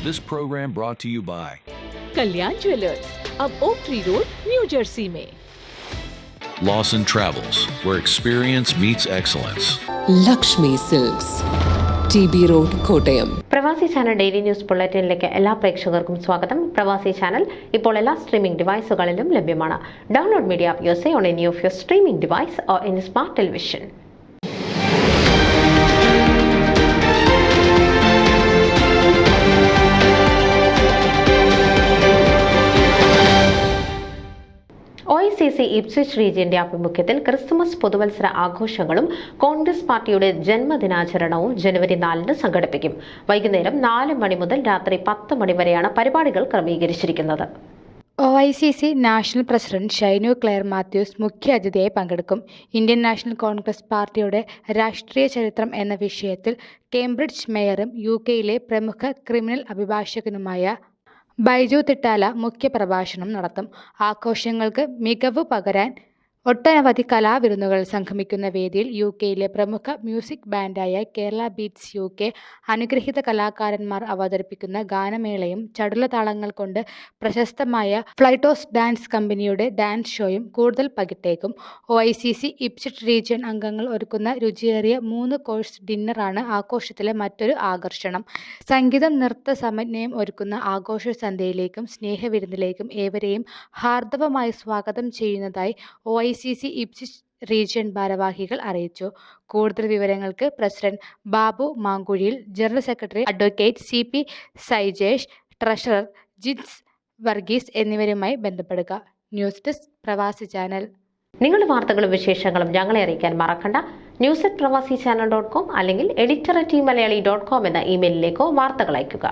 This program brought to you by Kalyan Jewellers, अब Oak Tree Road, New Jersey में। Lawson Travels, where experience meets excellence. Lakshmi Silks, TB road, Kottayam. Pravasi channel daily news ബുള്ളറ്റിനിലേക്ക് എല്ലാ പ്രേക്ഷകർക്കും സ്വാഗതം. പ്രവാസി channel ഇപ്പോൾ എല്ലാ streaming ഡിവൈസുകളിലും ലഭ്യമാണ്. Download media app use on any of your streaming device or any smart television. OICC Ipswich റീജിയന്റെ ആഭിമുഖ്യത്തിൽ ക്രിസ്തുമസ് പുതുവത്സര ആഘോഷങ്ങളും കോൺഗ്രസ് പാർട്ടിയുടെ ജന്മദിനാചരണവും ജനുവരി 4-ന് സംഘടിപ്പിക്കും. വൈകുന്നേരം 4 മണി മുതൽ രാത്രി 10 മണി വരെയാണ് പരിപാടികൾ ക്രമീകരിച്ചിരിക്കുന്നത്. OICC national president Shinu Claire Mathews മുഖ്യ അതിഥിയായി പങ്കെടുക്കും. ഇന്ത്യൻ നാഷണൽ കോൺഗ്രസ് പാർട്ടിയുടെ രാഷ്ട്രീയ ചരിത്രം എന്ന വിഷയത്തിൽ കേംബ്രിഡ്ജ് മേയറും UK-യിലെ പ്രമുഖ ക്രിമിനൽ അഭിഭാഷകനുമായ ബൈജു തിട്ടാല മുഖ്യപ്രഭാഷണം നടത്തും. ആഘോഷങ്ങൾക്ക് മികവ് പകരാൻ ഒട്ടനവധി കലാവിരുന്നുകൾ സംഗമിക്കുന്ന വേദിയിൽ UK-യിലെ പ്രമുഖ മ്യൂസിക് ബാൻഡായ കേരള ബീറ്റ്സ് UK അനുഗ്രഹീത കലാകാരന്മാർ അവതരിപ്പിക്കുന്ന ഗാനമേളയും ചടുലതാളങ്ങൾ കൊണ്ട് പ്രശസ്തമായ ഫ്ലൈറ്റോസ് ഡാൻസ് കമ്പനിയുടെ ഡാൻസ് ഷോയും കൂടുതൽ പകിട്ടേക്കും. OICC ഇപ്സ്വിച്ച് റീജിയൻ അംഗങ്ങൾ ഒരുക്കുന്ന രുചിയേറിയ 3 കോഴ്സ് ഡിന്നറാണ് ആഘോഷത്തിലെ മറ്റൊരു ആകർഷണം. സംഗീതം, നൃത്ത സമന്വയം ഒരുക്കുന്ന ആഘോഷ സന്ധ്യയിലേക്കും സ്നേഹവിരുന്നിലേക്കും ഏവരെയും ഹാർദവമായി സ്വാഗതം ചെയ്യുന്നതായി OICC ഇപ്സ്വിച്ച് റീജിയൻ ഭാരവാഹികൾ അറിയിച്ചു. കൂടുതൽ വിവരങ്ങൾക്ക് president Babu Mankuzhiyil, general secretary advocate CP Saijesh, treasurer Jins Varghese എന്നിവരുമായി ബന്ധപ്പെടുക. News desk Pravasi channel. നിങ്ങളുടെ വാർത്തകളും വിശേഷങ്ങളും ഞങ്ങളെ അറിയിക്കാൻ മറക്കണ്ട. news@pravasichannel.com അല്ലെങ്കിൽ editor@tmalayaali.com എന്ന ഇമെയിലിലേക്കോ വാർത്തകൾ അയയ്ക്കുക.